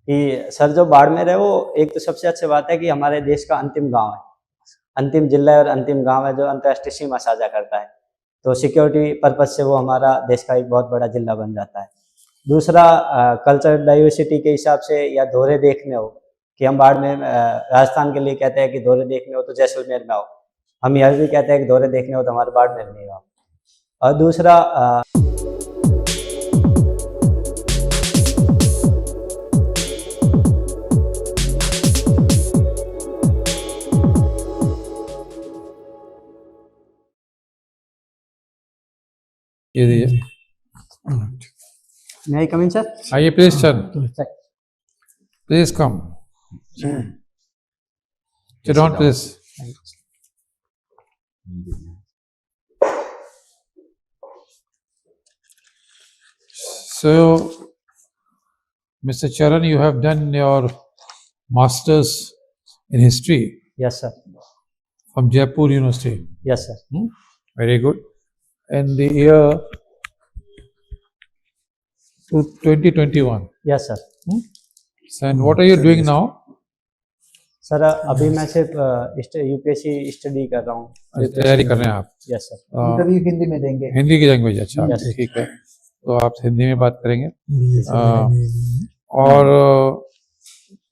कि सर जो बाड़मेर है वो एक तो सबसे अच्छी बात है कि हमारे देश का अंतिम गाँव है, अंतिम जिला है और अंतिम गाँव है जो अंतर्राष्ट्रीय सीमा साझा करता है। तो सिक्योरिटी पर्पज़ से वो हमारा देश का एक बहुत बड़ा जिला बन जाता है। दूसरा कल्चरल डाइवर्सिटी के हिसाब से या दौरे देखने हो कि हम बाड़मेर राजस्थान के लिए कहते हैं कि दौरे देखने हो तो जैसलमेर में आओ, हम यह भी कहते हैं कि दौरे देखने हो तो हमारे बाड़मेर में आओ। और दूसरा ये दीजिए। May I come in, sir? आइए please sir, please come, sit down please. So, Mr. Charan, you have done your masters in history Yes, sir. from Jaipur University. Yes, sir. Very good. In the year 2021. Yes, sir. And what are you doing now? Sir अभी मैं सिर्फ UPSC study कर रहा हूँ। तैयारी कर रहे हैं आप? Yes sir. इंटरव्यू हिंदी में देंगे। हिंदी की लैंग्वेज, अच्छा Yes. ठीक है, तो आप हिंदी में बात करेंगे। और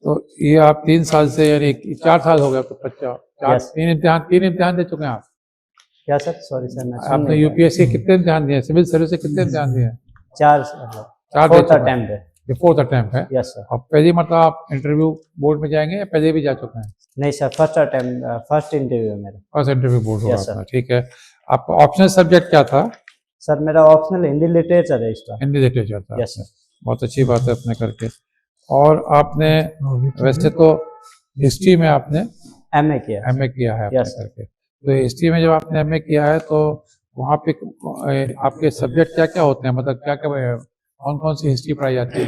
तो ये आप 3 साल से यानी 4 साल हो गया तो बच्चा Yes. तीन इम्तिहान दे चुके हैं आप? क्या सर? सॉरी सर, मैं सुन आपने नहीं यूपीएससी कितने इम्तिहान दिए? सिविल सर्विस से कितने इम्तिहान दिए? पाया। 4 दे चुके हैं। अटेम्प्ट है। ये 4th अटेम्प्ट है। Yes sir. और पहली मतलब आप इंटरव्यू बोर्ड में जाएंगे या पहले भी जा चुके हैं? नहीं sir, first attempt, first interview है मेरा। फर्स्ट इंटरव्यू बोर्ड होगा Yes, sir. आपका, ठीक है। आपका ऑप्शनल सब्जेक्ट क्या था? सर मेरा ऑप्शनल हिंदी लिटरेचर है इसका। हिंदी लिटरेचर था। Yes sir. बहुत अच्छी बात है अपने करके। और आपने वैसे तो हिस्ट्री में आपने एमए किया। एमए किया है अपने Yes, sir. करके, तो हिस्ट्री में जब आपने एमए किया है तो वहाँ पे आपके सब्जेक्ट क्या क्या होते हैं, मतलब क्या क्या कौन कौन सी हिस्ट्री पढ़ाई जाती है?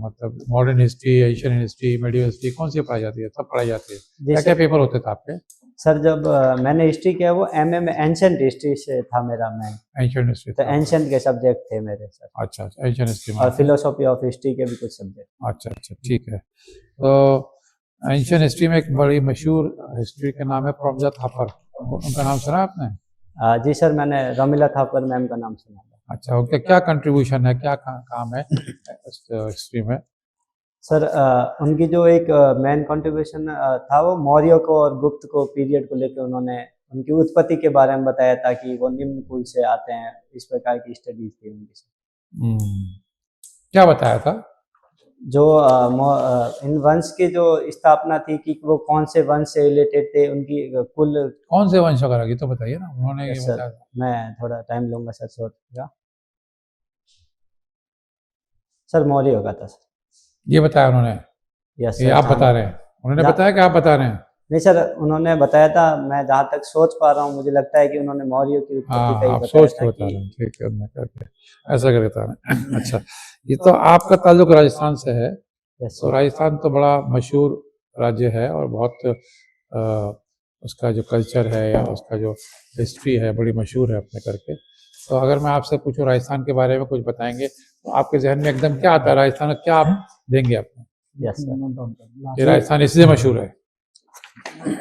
मतलब modern history, Asian history, medieval history, कौन सी पढ़ाई जाती है? सब पढ़ाई जाती है। क्या क्या पेपर होते थे आपके? सर जब मैंने हिस्ट्री किया वो एमए में एंशिएंट हिस्ट्री से था मेरा मेन। एंशियंट हिस्ट्री, तो एंशिएंट के सब्जेक्ट थे मेरे सर। अच्छा, एंशियंट हिस्ट्री और फिलोसॉफी ऑफ हिस्ट्री के भी कुछ सब्जेक्ट। अच्छा, ठीक है। तो एंशियंट हिस्ट्री में एक बड़ी मशहूर हिस्ट्री का नाम है प्रोफेसर थापर, उनका नाम सुना आपने? जी सर, मैंने रमीला थापर मैम का नाम सुना था। अच्छा, उनका क्या कंट्रीब्यूशन है, क्या काम है हिस्ट्री में? सर उनकी जो एक मेन कंट्रीब्यूशन था वो मौर्य को और गुप्त को पीरियड को लेकर उन्होंने उनकी उत्पत्ति के बारे में बताया था कि वो निम्न कुल से आते हैं, इस प्रकार की स्टडीज थी उनकी। क्या बताया था? जो इन वंश की जो स्थापना थी कि वो कौन से वंश से रिलेटेड थे, उनकी कुल कौन से वंश वगैरह की तो बताइए ना, उन्होंने ये सर बताया था। मैं थोड़ा टाइम लूंगा सर, सोचेगा। सर मौर्य होगा था सर। ये बताया उन्होंने? यस ये सर। आप बता रहे हैं? उन्होंने बताया कि आप बता रहे हैं? नहीं सर, उन्होंने बताया था, मैं जहाँ तक सोच पा रहा हूँ मुझे लगता है कि उन्होंने मौर्य की उत्पत्ति हाँ, का ही आप बताया सोच के था बता रहे कि हैं, ठीक है, मैं करके ऐसा करके बता रहे हैं। अच्छा, ये तो आपका ताल्लुक राजस्थान से है। यस तो सर। राजस्थान तो बड़ा मशहूर राज्य है और बहुत उसका जो कल्चर है या उसका जो हिस्ट्री है बड़ी मशहूर है अपने करके। तो अगर मैं आपसे पूछूं राजस्थान के बारे में कुछ बताएंगे तो आपके जहन में एकदम क्या आता है? राजस्थान में क्या आप देंगे आपको? Yes sir. ये राजस्थान इसलिए मशहूर है?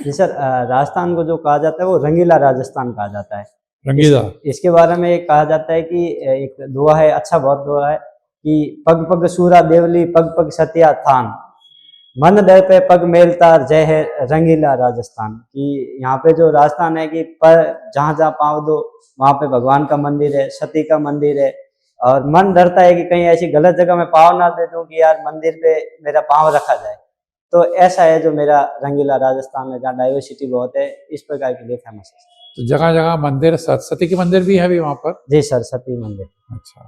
जी सर, राजस्थान को जो कहा जाता है वो रंगीला राजस्थान कहा जाता है। रंगीला? इसके बारे में एक कहा जाता है कि एक दुआ है, अच्छा बहुत दुआ है कि पग पग सूरा देवली पग पग सतिया थान, मन दर पे पग मेलतार जय है रंगीला राजस्थान। कि यहाँ पे जो राजस्थान है कि पर जहाँ जहाँ पाँव दो वहाँ पे भगवान का मंदिर है, सती का मंदिर है, और मन डरता है कि कहीं ऐसी गलत जगह में पाँव ना दे दूँ कि यार मंदिर पे मेरा पाँव रखा जाए। तो ऐसा है जो मेरा रंगीला राजस्थान है, जहाँ डाइवर्सिटी बहुत है, इस प्रकार के लिए फेमस है। तो जगह जगह मंदिर, सती के मंदिर भी है भी वहाँ पर? जी सर, सती मंदिर। अच्छा,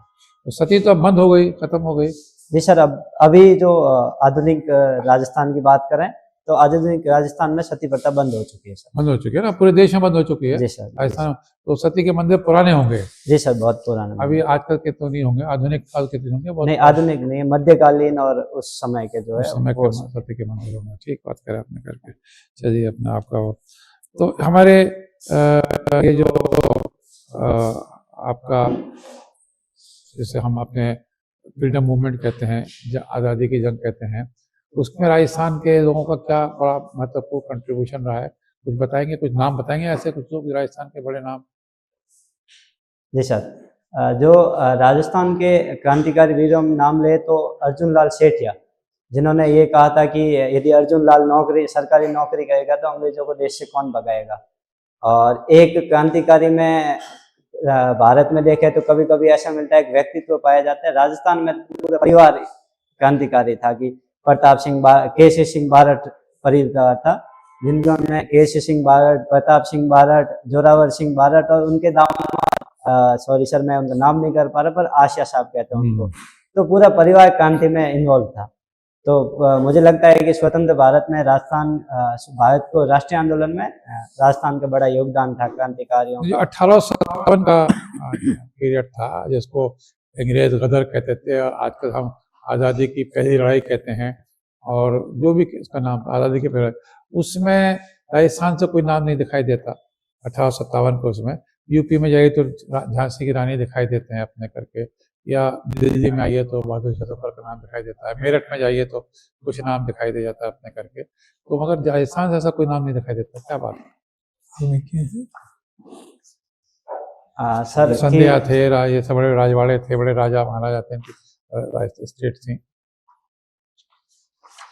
तो सती तो अब बंद हो गई, खत्म हो गई? जी सर, अभी जो आधुनिक राजस्थान की बात करें तो आधुनिक राजस्थान में सती प्रथा बंद हो चुकी है सर। बंद हो चुकी है ना, पूरे देश में बंद हो चुकी है। जी सर। राजस्थान तो सती के मंदिर पुराने होंगे? जी सर, बहुत पुराने। अभी आजकल के तो नहीं होंगे, आधुनिक काल के होंगे? बहुत नहीं, आधुनिक नहीं, मध्यकालीन और उस समय के जो है समय वो के सती के मंदिर होंगे। ठीक बात करें आपने करके। चलिए अपने आपका तो हमारे ये जो आपका जैसे हम अपने फ्रीडम मूवमेंट कहते हैं, आज़ादी की जंग कहते हैं, उसमें राजस्थान के लोगों का क्या बड़ा महत्वपूर्ण कंट्रीब्यूशन रहा है, कुछ बताएंगे, कुछ नाम बताएंगे ऐसे कुछ लोग राजस्थान के बड़े नाम? जी सर, जो राजस्थान के क्रांतिकारी वीरों में नाम ले तो अर्जुन लाल सेठिया, जिन्होंने ये कहा था कि यदि अर्जुन लाल सरकारी नौकरी करेगा तो अंग्रेजों को देश से कौन भगाएगा। और एक क्रांतिकारी में भारत में देखें तो कभी कभी ऐसा मिलता है कि व्यक्तित्व पाया जाता है, राजस्थान में पूरा परिवार क्रांतिकारी था कि केसी सिंह बारठ परिवार था, जिनमें केसी सिंह बारठ, प्रताप सिंह बारठ, जोरावर सिंह बारठ और उनके दामाद, सॉरी सर मैं उनका नाम नहीं कर पा रहा, पर आशिया साहब कहते हैं उनको। तो पूरा परिवार क्रांति में इन्वॉल्व था। तो मुझे लगता है कि स्वतंत्र भारत में भारत को राष्ट्रीय आंदोलन में राजस्थान का बड़ा योगदान था क्रांतिकारियों का। 1857 का पीरियड था जिसको अंग्रेज गदर कहते थे, और आजकल हम आज़ादी की पहली लड़ाई कहते हैं, और जो भी इसका नाम आज़ादी की पहली, उसमें राजस्थान से कोई नाम नहीं दिखाई देता 1857 को। उसमें यूपी में जाइए तो झांसी की रानी दिखाई देते हैं अपने करके, या दिल्ली में आइए तो बहादुर शाह जफर का नाम दिखाई देता है, मेरठ में जाइए तो कुछ नाम दिखाई दे जाता है अपने करके, तो मगर राजस्थान से ऐसा कोई नाम नहीं दिखाई देता। क्या बात है? सर संध्या थे, ये सब बड़े राजवाड़े थे, बड़े राजा महाराजा थे, स्टेट थी।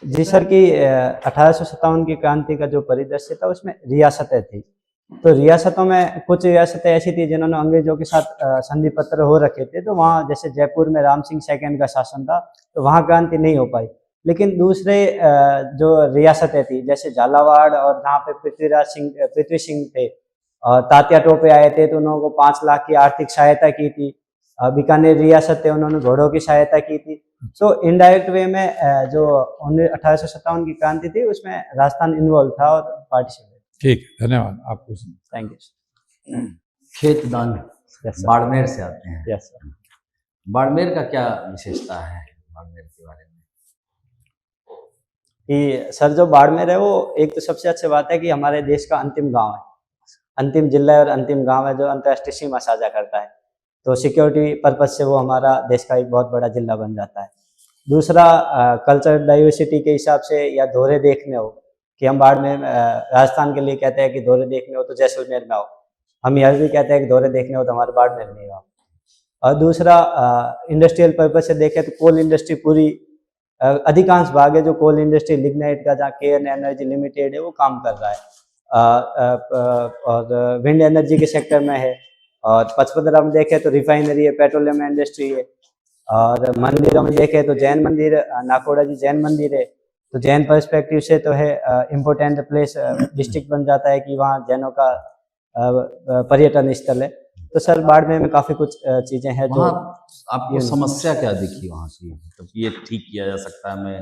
जी सर, की 1857 की क्रांति का जो परिदृश्य था उसमें रियासतें थी। तो रियासतों में कुछ रियासतें ऐसी थी जिन्होंने अंग्रेजों के साथ संधि पत्र हो रखे थे, तो वहाँ जैसे जयपुर में राम सिंह सेकंड का शासन था, तो वहाँ क्रांति नहीं हो पाई। लेकिन दूसरे जो रियासतें थी जैसे झालावाड़, और जहाँ पे पृथ्वी सिंह थे और तात्या टोपे आए थे, तो उन्होंने 5 लाख की आर्थिक सहायता की थी। बीकानेर रियासत थे, उन्होंने घोड़ों की सहायता की थी। तो इनडायरेक्ट वे में जो 1857 की क्रांति थी उसमें राजस्थान इन्वॉल्व था और पार्टिसिपेट। ठीक है, धन्यवाद आपको। Thank you. खेतदान बाड़मेर से आते हैं। Yes sir. बाड़मेर का क्या विशेषता है, बाड़मेर के बारे में? कि सर जो बाड़मेर है वो एक तो सबसे अच्छी बात है कि हमारे देश का अंतिम गांव है, अंतिम जिला और अंतिम गांव है जो अंतर्राष्ट्रीय सीमा साझा करता है। तो सिक्योरिटी पर्पज से वो हमारा देश का एक बहुत बड़ा जिला बन जाता है। दूसरा, कल्चर डाइवर्सिटी के हिसाब से या दौरे देखने हो, कि हम बाड़मेर राजस्थान के लिए कहते हैं कि दौरे देखने हो तो जैसलमेर में आओ, हम यहाँ भी कहते हैं कि दौरे देखने हो तो हमारे बाड़मेर में आओ। और दूसरा, इंडस्ट्रियल पर्पज से देखें तो कोल इंडस्ट्री पूरी अधिकांश भाग है जो कोल इंडस्ट्री लिग्नाइट का, जहाँ केएन एनर्जी लिमिटेड है वो काम कर रहा है, और विंड एनर्जी के सेक्टर में है। और पचपदरा में देखें तो रिफाइनरी है, पेट्रोलियम इंडस्ट्री है। और मंदिरों में देखें तो जैन मंदिर, नाकोड़ा जी जैन मंदिर है, तो जैन पर्सपेक्टिव से तो है इम्पोर्टेंट प्लेस, डिस्ट्रिक्ट बन जाता है कि वहाँ जैनों का पर्यटन स्थल है। तो सर बाड़मेर में काफ़ी कुछ चीज़ें हैं जो आपको समस्या क्या दिखी वहाँ की, मतलब ये ठीक किया जा सकता है, मैं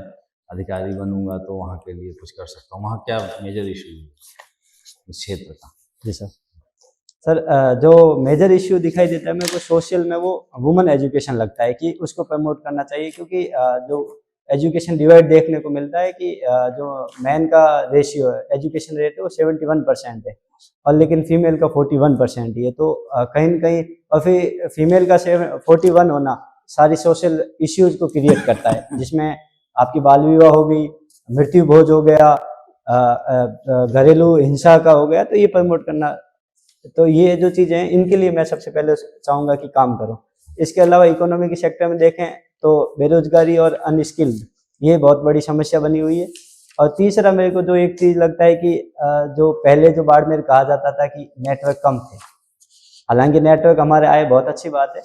अधिकारी बनूंगा तो वहाँ के लिए कुछ कर सकता हूँ, वहाँ क्या मेजर इशू है इस क्षेत्र का? जी सर, जो मेजर इश्यू दिखाई देता है मेरे को सोशल में, वो वुमेन एजुकेशन लगता है कि उसको प्रमोट करना चाहिए, क्योंकि जो एजुकेशन डिवाइड देखने को मिलता है कि जो मैन का रेशियो है, एजुकेशन रेट है वो 71% है, और लेकिन फीमेल का 41% ही है। तो कहीं न कहीं, और फिर फीमेल का 41 होना सारी सोशल इश्यूज को क्रिएट करता है, जिसमें आपकी बाल विवाह हो गई, मृत्यु भोज हो गया, घरेलू हिंसा का हो गया, तो ये प्रमोट करना। तो ये जो चीज़ें हैं इनके लिए मैं सबसे पहले चाहूँगा कि काम करो। इसके अलावा इकोनॉमी के सेक्टर में देखें तो बेरोजगारी और अनस्किल्ड, ये बहुत बड़ी समस्या बनी हुई है। और तीसरा, मेरे को जो एक चीज़ लगता है कि जो पहले जो बाड़मेर कहा जाता था कि नेटवर्क कम थे, हालांकि नेटवर्क हमारे आए बहुत अच्छी बात है,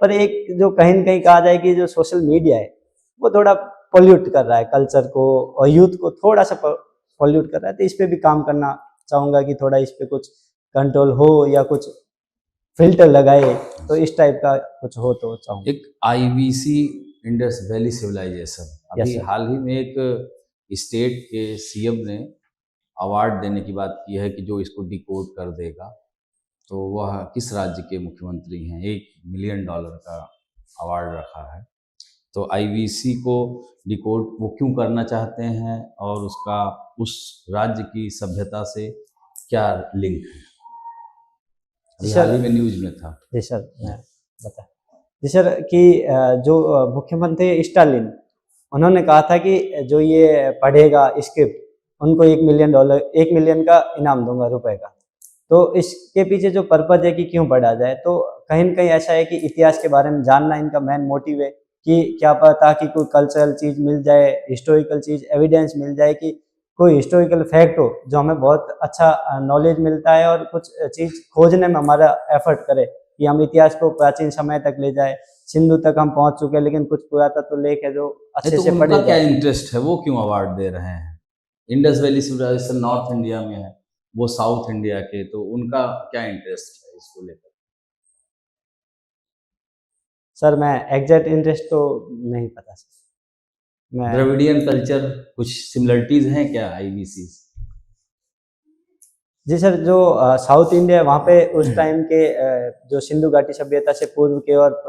पर एक जो कहीं न कहीं कहा जाए कि जो सोशल मीडिया है वो थोड़ा पोल्यूट कर रहा है कल्चर को, और यूथ को थोड़ा सा पोल्यूट कर रहा है। तो इस पर भी काम करना चाहूँगा कि थोड़ा इस पर कुछ कंट्रोल हो या कुछ फिल्टर लगाए, तो इस टाइप का कुछ हो तो चाहूँ। एक IVC इंडस वैली सिविलाइजेशन, अभी हाल ही में एक स्टेट के CM ने अवार्ड देने की बात की है कि जो इसको डिकोड कर देगा, तो वह किस राज्य के मुख्यमंत्री हैं, $1 मिलियन का अवार्ड रखा है। तो IVC को डिकोड वो क्यों करना चाहते हैं, और उसका उस राज्य की सभ्यता से क्या लिंक है? हाल ही में न्यूज में था। जी सर, मैं बता। जी सर कि जो मुख्यमंत्री स्टालिन, उन्होंने कहा था कि जो ये पढ़ेगा स्क्रिप्ट, उनको $1 मिलियन का इनाम दूंगा रुपए का। तो इसके पीछे जो पर्पज है कि क्यों पढ़ा जाए, तो कहीं न कहीं ऐसा है कि इतिहास के बारे में जानना इनका मेन मोटिव है कि क्या पता कि कोई कल्चरल चीज़ मिल जाए, हिस्टोरिकल चीज़, एविडेंस मिल जाए कि कोई हिस्टोरिकल फैक्ट हो, जो हमें बहुत अच्छा नॉलेज मिलता है और कुछ चीज़ खोजने में हमारा एफर्ट करे कि हम इतिहास को प्राचीन समय तक ले जाए। सिंधु तक हम पहुँच चुके हैं, लेकिन कुछ पुरातत्व लेख है जो अच्छे तो से उनका पढ़े क्या जाए। इंटरेस्ट है, वो क्यों अवार्ड दे रहे हैं? Indus valley civilization north India में है, वो साउथ इंडिया के, तो उनका क्या इंटरेस्ट है इसको लेकर? सर मैं एग्जैक्ट इंटरेस्ट तो नहीं पता सर। मैं द्रविडियन कल्चर कुछ सिमिलरिटीज हैं क्या आईबीसी? जी सर, जो साउथ इंडिया है वहाँ पे उस टाइम के जो सिंधु घाटी सभ्यता से पूर्व के और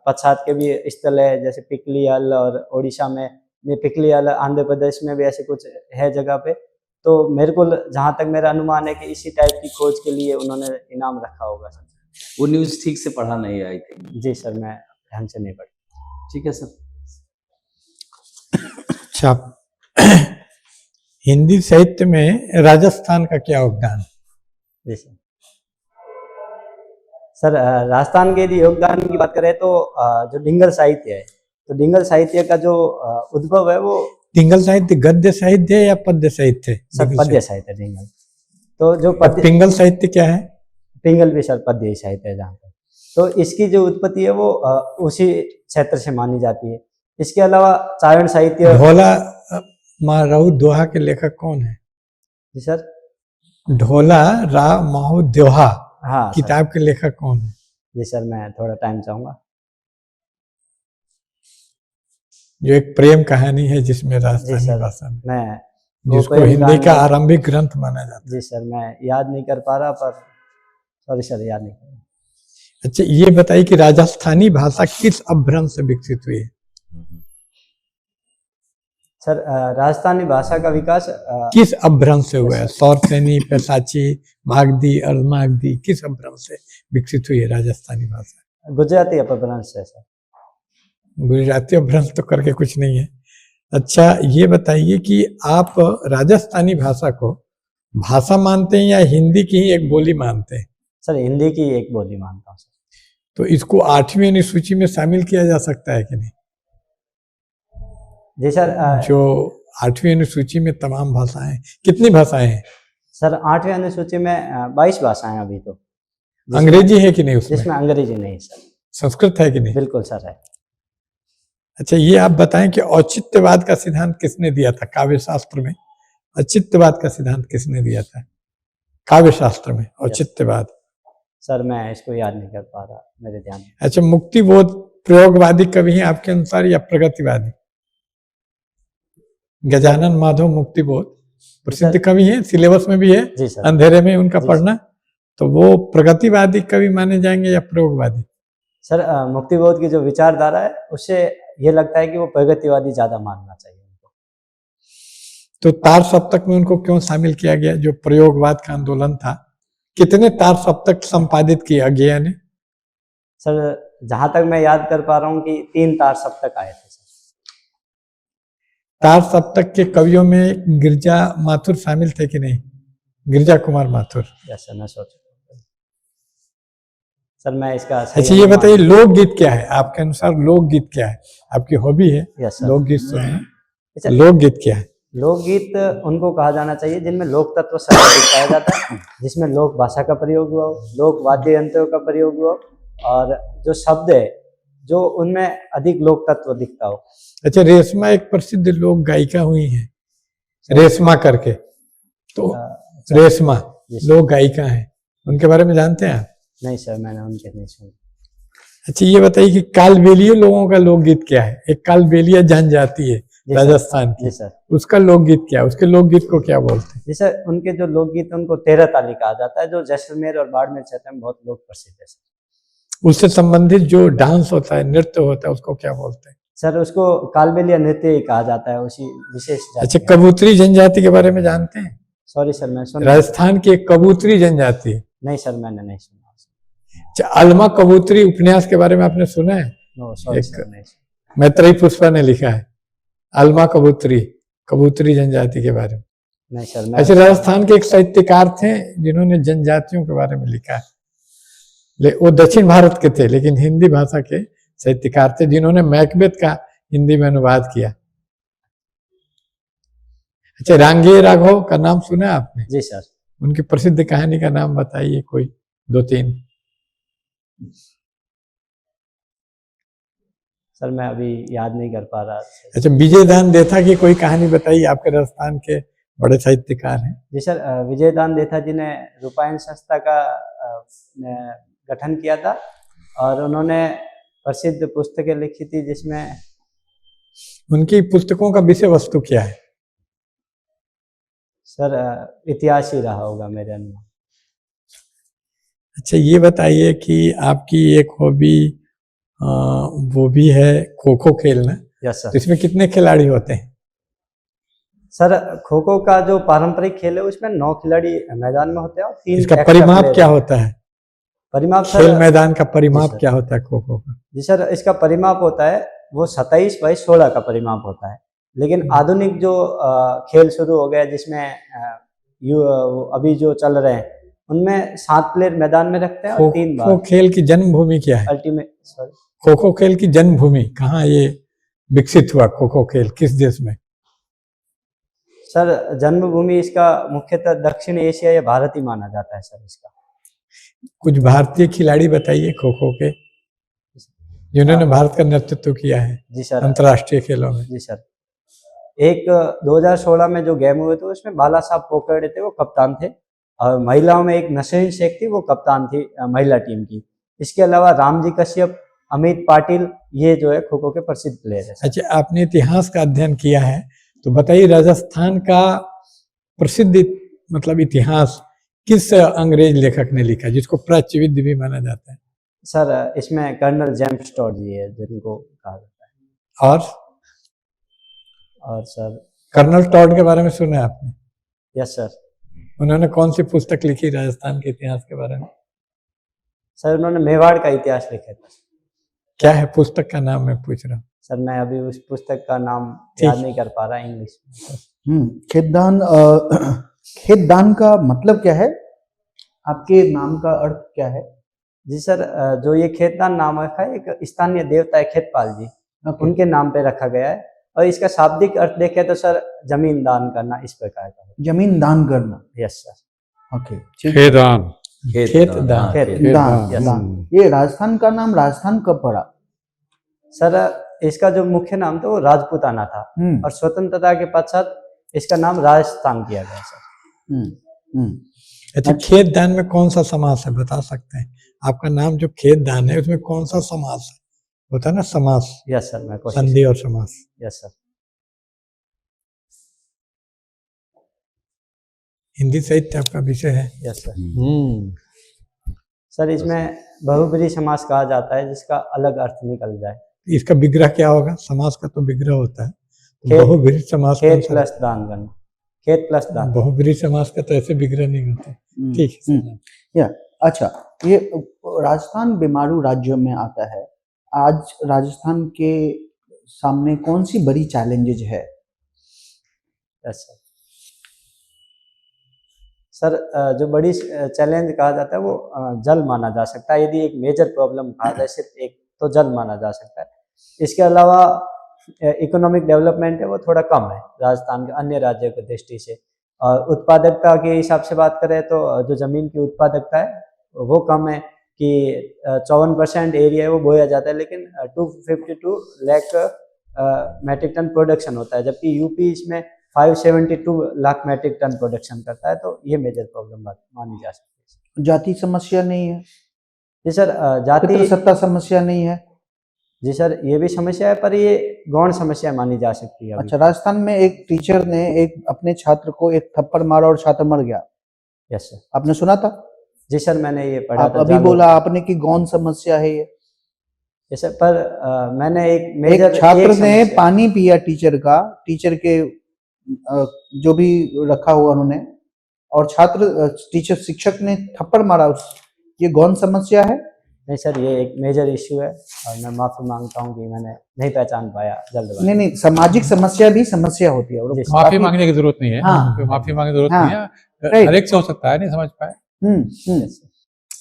पश्चात के भी स्थल है, जैसे पिकलियाल और उड़ीसा में, नहीं पिकलियाल आंध्र प्रदेश में भी ऐसे कुछ है जगह पे। तो मेरे को जहाँ तक मेरा अनुमान है कि इसी टाइप की खोज के लिए उन्होंने इनाम रखा होगा सर। वो न्यूज़ ठीक से पढ़ा नहीं आई थी। जी सर, मैं ध्यान से नहीं पढ़ा। ठीक है सर। अच्छा, हिंदी साहित्य में राजस्थान का क्या योगदान? जी सर। सर राजस्थान के यदि योगदान की बात करें तो जो डिंगल साहित्य है, तो डिंगल साहित्य का जो उद्भव है वो डिंगल साहित्य गद्य साहित्य है या पद्य साहित्य? सर पद्य साहित्य है डिंगल। तो जो पद्य, पिंगल साहित्य क्या है? पिंगल भी सर पद्य ही साहित्य है जहाँ पर। तो इसकी जो उत्पत्ति है वो उसी क्षेत्र से मानी जाती है। इसके अलावा चारण साहित्य। ढोला माहू दोहा के लेखक कौन है? जी सर। ढोला रा माहू दोहा हाँ सर। किताब के लेखक कौन है? जी सर, मैं थोड़ा टाइम चाहूंगा। जो एक प्रेम कहानी है जिसमें जी राजस्थानी सर, भाषा में, मैं जिसको हिंदी का आरंभिक ग्रंथ माना जाता जी सर, मैं याद नहीं कर पा रहा, पर सॉरी सर, याद नहीं कर रहा। है। अच्छा, ये बताइए कि राजस्थानी भाषा किस अपभ्रंश से विकसित हुई है? सर राजस्थानी भाषा का विकास किस अपभ्रंश से हुआ है? सौरसेनी, पैसाची, मागधी, अर्धमागधी, किस अपभ्रंश से विकसित हुई है राजस्थानी भाषा? गुजराती अपभ्रंश है सर। गुजराती अपभ्रंश तो करके कुछ नहीं है। अच्छा, ये बताइए कि आप राजस्थानी भाषा को भाषा मानते हैं या हिंदी की ही एक बोली मानते हैं? सर हिंदी की एक बोली मानता हूँ सर। तो इसको 8वीं अनुसूची में शामिल किया जा सकता है कि नहीं? जी सर। जो 8वीं अनुसूची में तमाम भाषाएं, कितनी भाषाएं हैं? सर 8वीं अनुसूची में 22 भाषाएं अभी तो। अंग्रेजी है कि नहीं उसमें? जिसमें अंग्रेजी नहीं सर। संस्कृत है कि नहीं? बिल्कुल सर है। अच्छा, ये आप बताएं कि औचित्यवाद का सिद्धांत किसने दिया था काव्य शास्त्र में? औचित्यवाद का सिद्धांत किसने दिया था काव्य शास्त्र में? औचित्यवाद। सर मैं इसको याद नहीं कर पा रहा, मेरे ध्यान में। अच्छा, मुक्तिबोध प्रयोगवादी कवि हैं आपके अनुसार या प्रगतिवादी? गजानन माधव मुक्तिबोध प्रसिद्ध कवि हैं, सिलेबस में भी है जी सर। अंधेरे में उनका पढ़ना। तो वो प्रगतिवादी कवि माने जाएंगे या प्रयोगवादी? सर मुक्तिबोध की जो विचारधारा है उससे ये लगता है कि वो प्रगतिवादी ज्यादा मानना चाहिए उनको। तो तार सप्तक में उनको क्यों शामिल किया गया? जो प्रयोगवाद का आंदोलन था, कितने तार सप्तक संपादित किए अज्ञेय ने? सर जहां तक मैं याद कर पा रहा हूँ कि 3 तार सप्तक आए थे सर। तार सप्तक के कवियों में गिरजा माथुर शामिल थे कि नहीं? गिरजा कुमार माथुर। जैसे मैं सोच सर, मैं इसका अच्छा, ये बताइए लोकगीत क्या है आपके अनुसार? लोकगीत क्या है? आपकी हॉबी है यस सर। लोकगीत सुनना। लोकगीत क्या है? लोकगीत उनको कहा जाना चाहिए जिनमें लोक तत्व सर्वाधिक पाया जाता है, जिसमें लोक भाषा का प्रयोग हुआ हो, लोक वाद्य यंत्रों का प्रयोग हुआ हो, और जो शब्द है जो उनमें अधिक लोक तत्व दिखता हो। अच्छा, रेशमा एक प्रसिद्ध लोक गायिका हुई हैं, रेशमा करके। तो रेशमा लोक गायिका है, उनके बारे में जानते हैं आप? नहीं सर, मैंने उनके नहीं सुना। अच्छा, ये बताइए कि कालबेलिया लोगों का लोकगीत क्या है? एक कालबेलिया जनजाति है राजस्थान की, उसका लोकगीत क्या है? उसके लोकगीत को क्या बोलते हैं? जी सर, उनके जो लोकगीत उनको 13 ताली कहा जाता है, जो जैसलमेर और बाड़मेर क्षेत्र में बहुत लोक प्रसिद्ध है सर। उससे संबंधित जो डांस होता है, नृत्य होता है, उसको क्या बोलते हैं? सर उसको कालबेलिया नृत्य ही कहा जाता है, उसी विशेष जाति। अच्छा, कबूतरी जनजाति के बारे में जानते हैं? सॉरी सर, मैं सुन राजस्थान की एक कबूतरी जनजाति। नहीं सर, मैंने नहीं सुना। अच्छा, अलमा कबूतरी उपन्यास के बारे में आपने सुना है? नो सॉरी एक सर, नहीं मैत्रेयी पुष्पा ने लिखा है अलमा कबूतरी, कबूतरी जनजाति के बारे में। नहीं सर, मैं ऐसे राजस्थान के एक साहित्यकार थे जिन्होंने जनजातियों के बारे में लिखा है। वो दक्षिण भारत के थे लेकिन हिंदी भाषा के साहित्यकार थे जिन्होंने मैकबेथ का हिंदी में अनुवाद किया। अच्छा, रांगे राघव का नाम सुना है आपने? जी सर। उनकी प्रसिद्ध कहानी का नाम बताइए कोई 2-3। सर मैं अभी याद नहीं कर पा रहा। अच्छा, विजयदान देथा की कोई कहानी बताइए, आपके राजस्थान के बड़े साहित्यकार हैं। जी सर, विजयदान देथा जी ने रूपायन संस्था का गठन किया था और उन्होंने प्रसिद्ध पुस्तकें लिखी थी जिसमें उनकी पुस्तकों का विषय वस्तु क्या है? सर इतिहास ही रहा होगा मेरे अनुमान। अच्छा, ये बताइए कि आपकी एक हॉबी वो भी है खो खो खेलना। यस तो सर। इसमें कितने खिलाड़ी होते हैं? सर खो खो का जो पारंपरिक खेल है उसमें 9 खिलाड़ी मैदान में होते हैं और 3 इसका extra परिमाप player क्या हैं। होता है? परिमाप खेल सर, मैदान का परिमाप सर। क्या होता है खो खो का? जी सर, इसका परिमाप होता है वो 27/16 का परिमाप होता है। लेकिन आधुनिक जो खेल शुरू हो गया जिसमें अभी जो चल रहे हैं उनमें 7 प्लेयर मैदान में रखते हैं और 3 खो खो बार खेल की जन्मभूमि क्या है? अल्टीमेट। सॉरी खो खो खेल की जन्मभूमि कहाँ ये विकसित हुआ? खो खो खेल किस देश में? सर, जन्मभूमि इसका मुख्यतः दक्षिण एशिया या भारत ही माना जाता है सर इसका। कुछ भारतीय खिलाड़ी बताइए खो खो के जिन्होंने भारत का नेतृत्व किया है जी सर, अंतर्राष्ट्रीय खेलों में। जी सर। एक 2016 में जो गेम हुए थे उसमें बाला साहब पोकड़े थे, वो कप्तान थे और महिलाओं में एक नसरीन शेख थी, वो कप्तान थी महिला टीम की। इसके अलावा रामजी कश्यप, अमित पाटिल, ये जो है खो खो के प्रसिद्ध प्लेयर है। अच्छा, आपने इतिहास का अध्ययन किया है तो बताइए राजस्थान का प्रसिद्ध मतलब इतिहास किस अंग्रेज लेखक ने लिखा जिसको प्राच्यविद्य भी माना जाता है? सर इसमें कर्नल जेम्स टॉड जी है जिनको कहा जाता है। और सर कर्नल टॉड के बारे में सुना है आपने? Yes sir. उन्होंने कौन सी पुस्तक लिखी राजस्थान के इतिहास के बारे में? सर उन्होंने मेवाड़ का इतिहास लिखा था। क्या है पुस्तक का नाम मैं पूछ रहा हूँ? सर मैं अभी उस पुस्तक का नाम याद नहीं कर पा रहा इंग्लिश में। खेतदान खेतदान का मतलब क्या है? आपके नाम का अर्थ क्या है? जी सर, जो ये खेतदान नाम है एक स्थानीय देवता है खेतपाल जी, उनके नाम पे रखा गया है और इसका शाब्दिक अर्थ देखें तो सर जमीन दान करना, इस प्रकार का है। जमीन दान करना। Yes sir. ओके, खेदान। खेतदान। दान। ये राजस्थान का नाम राजस्थान कब पड़ा? सर इसका जो मुख्य नाम था वो राजपूताना था और स्वतंत्रता के पश्चात इसका नाम राजस्थान किया गया सर। अच्छा, खेतदान में कौन सा समास है बता सकते हैं? आपका नाम जो खेतदान है उसमें कौन सा समास है? होता है ना समास। यस सर, मैं कोशिश। संधि और समास। Yes sir. हिंदी साहित्य आपका विषय है? Yes sir. सर इसमें बहुब्रीहि समास कहा जाता है जिसका अलग अर्थ निकल जाए। इसका विग्रह क्या होगा? समास का तो विग्रह होता है, खेत- बहुब्रीहि समास कौन खेत सा? प्लस दान करना, खेत प्लस दान। बहुब्रीहि समास का तो ऐसे विग्रह नहीं होते। ठीक है। या अच्छा, ये राजस्थान बीमारू राज्यों में आता है। आज राजस्थान के सामने कौन सी बड़ी चैलेंजेज है? Yes sir. सर जो बड़ी चैलेंज कहा जाता है वो जल माना जा सकता है। यदि एक मेजर प्रॉब्लम कहा जाए सिर्फ एक, तो जल माना जा सकता है। इसके अलावा इकोनॉमिक डेवलपमेंट है वो थोड़ा कम है राजस्थान के अन्य राज्यों की दृष्टि से। और उत्पादकता के हिसाब से बात करें तो जो ज़मीन की उत्पादकता है वो कम है कि 54% एरिया है वो बोया जाता है, लेकिन 252 लाख मैट्रिक टन प्रोडक्शन होता है, जबकि यूपी इसमें 572 लाख मैट्रिक टन प्रोडक्शन करता है। तो ये मेजर प्रॉब्लम मानी जा सकती है। जाति समस्या नहीं है? जी सर, जाति सत्ता समस्या नहीं है? जी सर, ये भी समस्या है पर ये गौण समस्या मानी जा सकती है। अच्छा, राजस्थान में एक टीचर ने एक अपने छात्र को एक थप्पड़ मारा और छात्र मर गया। Yes sir. आपने सुना था? जी सर, मैंने ये पढ़ा आप था। अभी बोला आपने कि गौण समस्या है ये। जैसे पर मैंने एक मेजर एक छात्र ने पानी पिया टीचर का, टीचर के जो भी रखा हुआ उन्होंने, और छात्र टीचर शिक्षक ने थप्पड़ मारा। ये गौण समस्या है? नहीं सर, ये एक मेजर इश्यू है और मैं माफी मांगता हूँ कि मैंने नहीं पहचान पाया जल्दबाजी। नहीं नहीं, सामाजिक समस्या भी समस्या होती है और जी, माफी काफी- मांगने की जरूरत नहीं है, हाँ। कोई माफी मांगने की जरूरत हाँ। नहीं है, Right. हर एक से हो सकता है, नहीं समझ पाए। हम्म।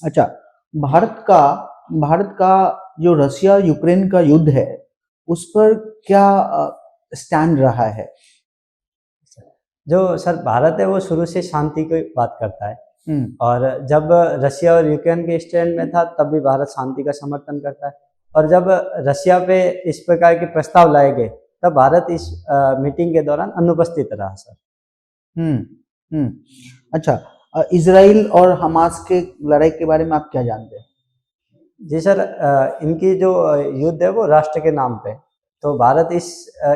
अच्छा, भारत का जो रशिया यूक्रेन का युद्ध है उस पर क्या स्टैंड रहा है? जो सर भारत है वो शुरू से शांति की बात करता है, हम्म, और जब रशिया और यूक्रेन के स्टैंड में था तब भी भारत शांति का समर्थन करता है, और जब रशिया पे इस प्रकार के प्रस्ताव लाए गए तब भारत इस मीटिंग के दौरान अनुपस्थित रहा सर। हम्म। अच्छा, इजराइल और हमास के लड़ाई के बारे में आप क्या जानते हैं? जी सर, इनकी जो युद्ध है वो राष्ट्र के नाम पे, तो भारत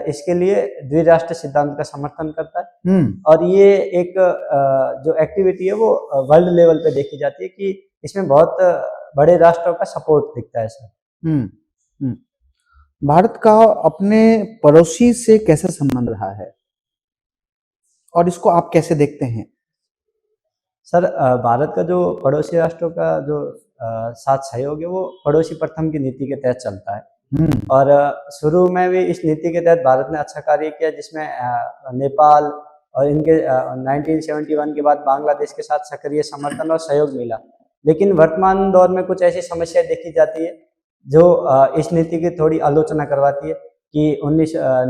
इसके लिए द्विराष्ट्र सिद्धांत का समर्थन करता है, और ये एक जो एक्टिविटी है वो वर्ल्ड लेवल पे देखी जाती है कि इसमें बहुत बड़े राष्ट्रों का सपोर्ट दिखता है सर। भारत का अपने पड़ोसी से कैसे संबंध रहा है और इसको आप कैसे देखते हैं? सर, भारत का जो पड़ोसी राष्ट्रों का जो साथ सहयोग है वो पड़ोसी प्रथम की नीति के तहत चलता है, और शुरू में भी इस नीति के तहत भारत ने अच्छा कार्य किया, जिसमें नेपाल और इनके 1971 के बाद बांग्लादेश के साथ सक्रिय समर्थन और सहयोग मिला। लेकिन वर्तमान दौर में कुछ ऐसी समस्या देखी जाती है जो इस नीति की थोड़ी आलोचना करवाती है कि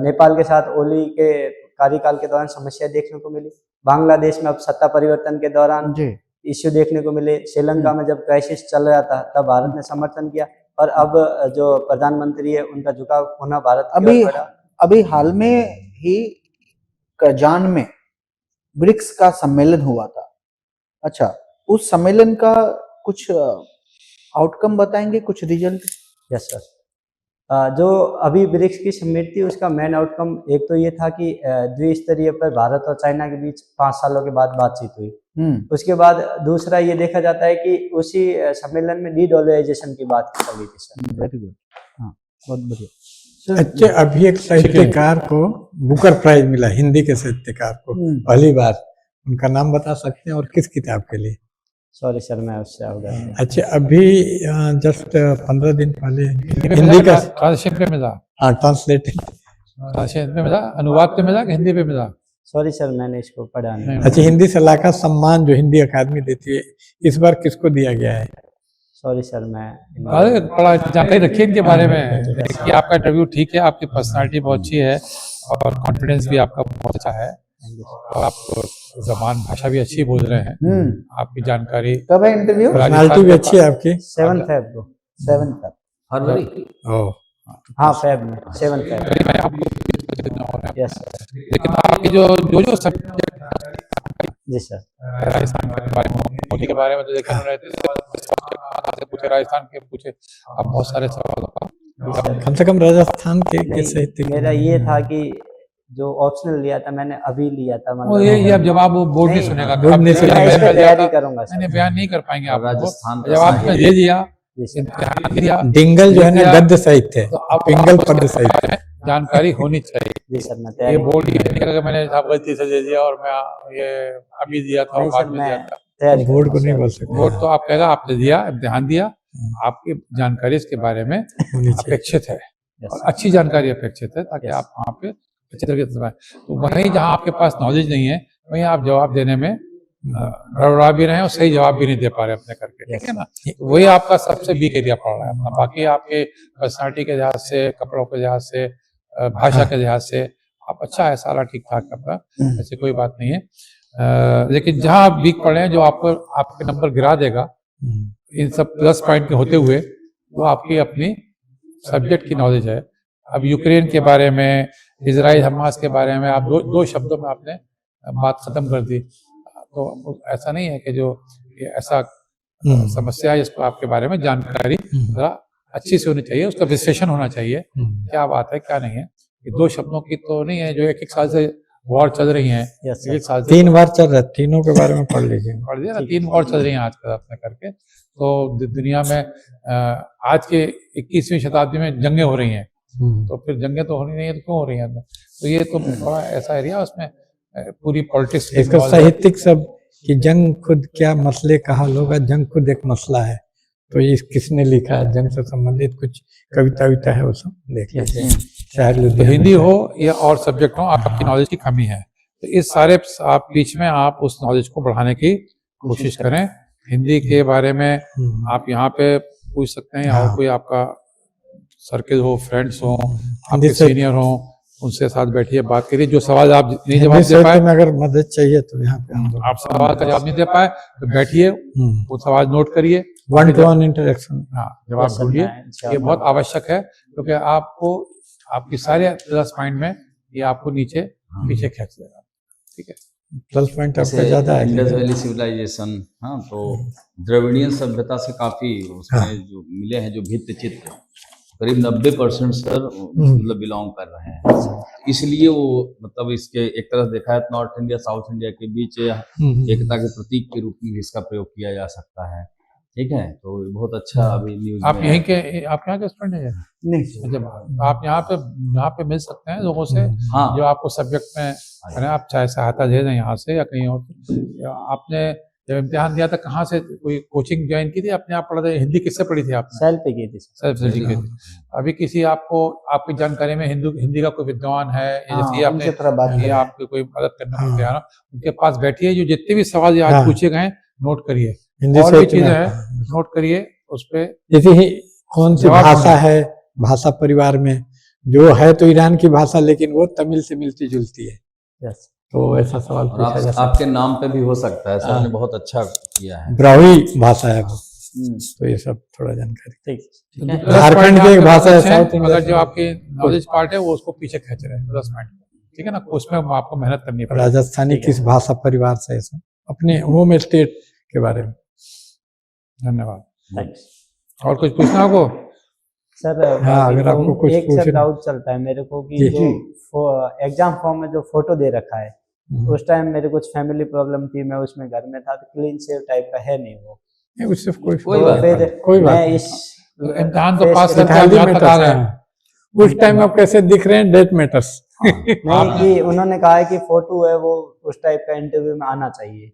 नेपाल के साथ ओली के कार्यकाल के दौरान समस्या देखने को मिली, बांग्लादेश में अब सत्ता परिवर्तन के दौरान इश्यू देखने को मिले, श्रीलंका में जब क्राइसिस चल रहा था तब भारत ने समर्थन किया, और अब जो प्रधानमंत्री है उनका झुकाव पुनः भारत की ओर बढ़ा। अभी हाल में ही करजान में ब्रिक्स का सम्मेलन हुआ था। अच्छा, उस सम्मेलन का कुछ आउटकम बताएंगे, कुछ रिजल्ट? यस सर, जो अभी ब्रिक्स की समिट थी उसका मेन आउटकम एक तो ये था कि द्विस्तरीय पर भारत और चाइना के बीच 5 सालों के बाद बातचीत हुई। उसके बाद दूसरा ये देखा जाता है कि उसी सम्मेलन में डीडॉलराइजेशन की बात चली थी सर। वेरी गुड, हाँ, बहुत बढ़िया। अच्छा, अभी एक साहित्यकार को बुकर प्राइज मिला, हिंदी के साहित्यकार को पहली बार, उनका नाम बता सकते हैं और किस किताब के लिए? सॉरी सर, मैं उससे अवगत नहीं। अच्छा, अभी जस्ट 15 दिन पहले हिंदी का ट्रांसलेशन पे मिला, हाँ, ट्रांसलेटेड, ट्रांसलेशन पे मिला, अनुवाद पे मिला कि हिंदी पे मिला? सॉरी सर, मैंने इसको पढ़ा नहीं। अच्छा, हिंदी सलाहकार सम्मान जो हिंदी अकादमी देती है इस बार किसको दिया गया है? सॉरी सर, मैं अरे बड़ा जानकारी रखिए इनके बारे में कि आपका इंटरव्यू ठीक है, आपकी पर्सनालिटी बहुत अच्छी है और कॉन्फिडेंस भी आपका बहुत अच्छा है, और आप जबान भाषा भी अच्छी बोल रहे हैं, आपकी जानकारी। कब है इंटरव्यू? पर्सनालिटी भी अच्छी है आपकी। 7 फेब को, 7 फेब, फरवरी। ओह, हाँ फेब में 7 फेब। मैं आपको यस सर। लेकिन आपकी जो सब्जेक्ट जी सर। राजस्थान के बारे में, मोदी के बारे में तो देखे पूछे, राजस्थान के पूछे, आप बहुत सारे सवालों का कम से कम राजस्थान के नहीं, साहित्य मेरा ये था कि जो ऑप्शनल लिया था मैंने अभी लिया था, वो ये अब जवाब वो बोर्ड नहीं नहीं, सुनेगा, बोर्ड आप नहीं बयान सुनेगा। मैं इस पे कर तैयारी दिया, करूंगा सर। नहीं बयान नहीं कर पाएंगे आप, राजस्थान का जब आपने साहित्य। दे दिया, जी सर। इम्तिहान दिया, डिंगल जो है ना गद्य साहित्य है, तो आप पिंगल पद्य साहित्य है। जानकारी होनी चाहिए। जी सर, मैं ये तैयारी बोर्ड ये नहीं करेगा मैंने साहब गलती से दे दिया और मैं ये अभी दिया था और नहीं बाद सर, में मैं दिया था। तैयारी बोर्ड को करूंगा नहीं सर। बोल सकते, बोर्ड तो आप कहेगा आपने दिया, इम्तिहान दिया, आपकी जानकारी इसके बारे में होनी चाहिए। अपेक्षित है Yes, और sir. अच्छी जानकारी अपेक्षित है, ताकि Yes. आप वहाँ पे अच्छे तरीके से समझें। तो वहीं जहाँ आपके पास नॉलेज नहीं है वहीं आप जवाब देने में गड़बड़ा भी रहे हैं और सही जवाब भी नहीं दे पा रहे अपने करके, ठीक है ना? तो वही आपका सबसे वीक एरिया पड़ रहा है अपना। बाकी आपके पर्सनालिटी के लिहाज से, कपड़ों के लिहाज से, भाषा के लिहाज से आप अच्छा है, सारा ठीक ठाक आपका, ऐसी कोई बात नहीं है। लेकिन जहाँ आप वीक पड़ रहे हैं, जो आपको आपके नंबर गिरा देगा इन सब प्लस पॉइंट के होते हुए, वो आपकी अपनी सब्जेक्ट की नॉलेज है। अब यूक्रेन के बारे में, इजराइल हमास के बारे में आप दो शब्दों में आपने बात खत्म कर दी, तो ऐसा नहीं है कि जो ये ऐसा समस्या है जिसको आपके बारे में जानकारी जरा अच्छी से होनी चाहिए, उसका विश्लेषण होना चाहिए, क्या बात है क्या नहीं है। ये 2 शब्दों की तो नहीं है जो एक साल से वॉर चल रही है, Yes, sir. एक साल से 3 बार चल रहा है, तीनों के बारे में पढ़ लीजिए। पढ़ दिया ना, 3 वॉर चल रही हैं आजकल अपने करके। तो दुनिया में आज के 21वीं शताब्दी में जंगें हो रही हैं, तो फिर जंगें तो होनी नहीं है तो क्यों हो रही हैं? तो ये तो बड़ा ऐसा एरिया, उसमें पूरी पॉलिटिक्स इसका साहित्यिक सब कि जंग खुद क्या मसले का हल होगा, जंग खुद एक मसला है, तो ये किसने लिखा है, जंग से संबंधित कुछ कविता विता है वो सब देख लीजिए। शायर तो लुधियाना हिंदी से। हो या और सब्जेक्ट हो, आपकी नॉलेज की कमी है, तो इस सारे आप बीच में आप उस नॉलेज को बढ़ाने की कोशिश करें। हिंदी के बारे में आप यहाँ पे पूछ सकते हैं, या और हाँ। कोई आपका सर्किल हो, फ्रेंड्स हो, हिंदी आपके से सीनियर हो, उनसे साथ बैठिए, बात करिए। जो सवाल आप नहीं हिंदी जवाब दे से पाए, में अगर मदद चाहिए तो यहाँ पे हम लोग आप सवाल का जवाब नहीं दे पाए तो बैठिए, वो सवाल नोट करिए, 1-to-1 इंटरेक्शन। हाँ जवाब Yes, sir, ढूंढिए। मैं इंशाल्लाह ये बहुत आवश्यक है, क्योंकि आपको आपकी सारे प्लस पॉइंट में ये आपको नीचे पीछे खींच देगा। ठीक है, प्लस पॉइंट आपका जैसे ज्यादा है। इंडस वैली सिविलाइजेशन, हाँ, तो द्रविड़ियन सभ्यता से काफी उसमें जो मिले हैं जो भित्ति चित्र, करीब 90% सर मतलब बिलोंग कर रहे हैं। इसलिए वो मतलब इसके एक तरह से देखा है नॉर्थ इंडिया साउथ इंडिया के बीच एकता के प्रतीक के रूप में भी इसका प्रयोग किया जा सकता है। ठीक है, तो बहुत अच्छा अभी न्यूज आप में यहीं है। के, आप यहाँ के स्टूडेंट हैं? नहीं जब आप यहाँ पे मिल सकते हैं लोगों से हाँ। जो आपको सब्जेक्ट में करें। आप चाहे सहायता दे दें यहाँ से या कहीं और। आपने जब इम्तिहान दिया था कहाँ से कोई कोचिंग ज्वाइन की थी, अपने आप पढ़ा था? हिंदी किससे पढ़ी थी आपने? सेल्फ पे की थी सर। सेल्फ स्टडी की थी। अभी किसी आपको आपकी जानकारी में हिंदी का कोई विद्वान है, हाँ, जैसे उनसे थोड़ा बात ये करें। आपकी कोई मदद करने को हाँ। तैयार हो, उनके पास बैठिए। जो जितने भी सवाल आज हाँ। पूछे गए नोट करिए, हिंदी और से भी इतना चीजें हैं नोट करिए उस पे। जैसे ही कौन सी जवाब भाषा ढूंढिए। है, भाषा परिवार में जो है तो ईरान की भाषा, लेकिन वो तमिल से मिलती जुलती है, यस तो ऐसा सवाल और पूछा जा सकता आपके नाम पे भी हो सकता है, सर हाँ। ने बहुत अच्छा किया है। है। ब्राह्मी भाषा है वो, तो ये सब थोड़ा जानकारी। ठीक तो है। प्लस झारखंड पॉइंट की एक आपके भाषा है, अच्छे हैं, साउथ इंडिया अगर से। जो आपकी नॉलेज पार्ट है वो उसको पीछे खींच रहे हैं प्लस पॉइंट। ठीक है ना, उसमें आपको मेहनत करनी पड़ेगी। राजस्थानी ठीक है। किस भाषा परिवार से है सब, अपने होम स्टेट के बारे में। धन्यवाद। थैंक्स और कुछ पूछना आपको? सर। हाँ, बाकी अगर तो आपको कुछ एक सर पूछना- डाउट चलता है मेरे को कि जी। जो एग्जाम फॉर्म में जो फोटो दे रखा है, उस टाइम मेरे कुछ फैमिली प्रॉब्लम थी, मैं उसमें घर में था, तो क्लीन सेव टाइप का है नहीं वो। नहीं, उससे कोई कोई तो बात फिर नहीं, कोई बात मैं नहीं। इस इम्तिहान तो फेस पास के करके साथ- आप Detally यहाँ तक आ matters गए है। हैं। उस टाइम आप कैसे दिख रहे हैं, डेट मैटर्स। नहीं कि उन्होंने कहा है कि फोटो है वो उस टाइप का इंटरव्यू में आना चाहिए,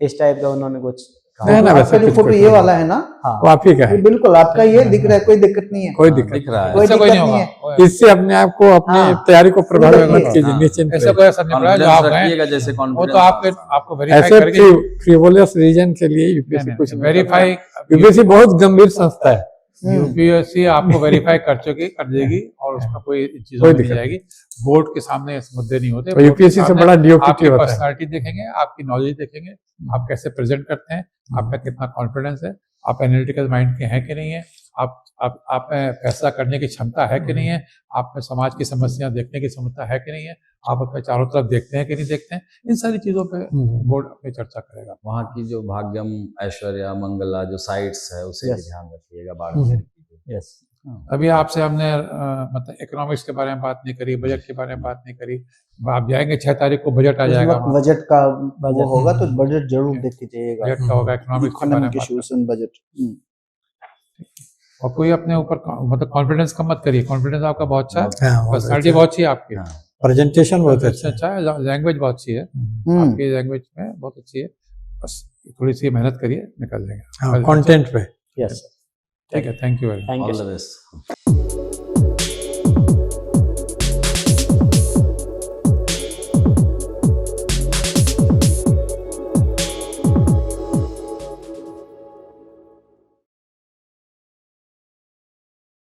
इस टाइप का उन्होंने कुछ कहा। नहीं, ना, आपका वैसे जो कुछ फोटो कुछ ये नहीं। वाला है ना, हाँ वो आप ही का ये है, बिल्कुल आपका ये दिख रहा है, कोई दिक्कत नहीं है। कोई हाँ, दिक्कत दिख रहा है। कोई इससे कोई दिक्कत नहीं नहीं होगा। है। इससे अपने आप को अपनी हाँ, तैयारी को प्रभावित कोई मत बात कीजिए, नहीं। निश्चिंत ऐसा रहिए। कोई असर नहीं पड़ा जो आप गए। रखिएगा जैसे वो कॉन्फिडेंस। तो आपको वेरीफाई ऐसे करके फ्रिवोलियस रीजन के लिए यूपीएससी कुछ नहीं वेरीफाई करता। यूपीएससी बहुत गंभीर संस्था है। यूपीएससी आपको वेरीफाई कर देगी और उसमें कोई चीजों कोई में नहीं दिक्कत जाएगी। बोर्ड के सामने इस मुद्दे नहीं होते। तो बोर्ड के यूपीएससी से सामने बड़ा डीओपीटी आपकी होता है। पर्सनालिटी देखेंगे, आपकी नॉलेज देखेंगे, आप कैसे प्रेजेंट करते हैं, आपका कितना कॉन्फिडेंस है, आप एनालिटिकल माइंड के हैं कि नहीं है, आप में फैसला करने की क्षमता है कि नहीं है, आप में समाज की समस्याएं देखने की क्षमता है कि नहीं है, आप अपने चारों तरफ देखते हैं कि नहीं देखते हैं। इन सारी चीजों पे बोर्ड अपनी चर्चा करेगा। वहाँ की जो भाग्यम, ऐश्वर्या, मंगला जो साइट्स है उसे भी Yes. ध्यान रखिएगा बाड़मेर की। यस अभी आपसे हमने मतलब इकोनॉमिक्स के बारे में बात नहीं करी, बजट के बारे में बात नहीं करी। आप जाएंगे 6 तारीख को, बजट आ उस जाएगा वक्त वहाँ। बजट का वो बजट। होगा तो बजट जरूर देख के जाइएगा। बजट का होगा, इकोनॉमिक्स के बारे में बात इकोनॉमिक इश्यूज बजट। और कोई अपने ऊपर मतलब कॉन्फिडेंस कम मत करिए। कॉन्फिडेंस आपका बहुत अच्छा है, हाँ, बहुत पर्सनालिटी अच्छा। बहुत अच्छी है आपकी, हाँ। प्रेजेंटेशन बहुत अच्छा है। अच्छा है, लैंग्वेज बहुत अच्छी है आपकी, लैंग्वेज में बहुत अच्छी है। बस थोड़ी सी मेहनत करिए, निकल हाँ, जाएंगे। कंटेंट पे। यस ठीक है, thank you very much. Thank all you the best.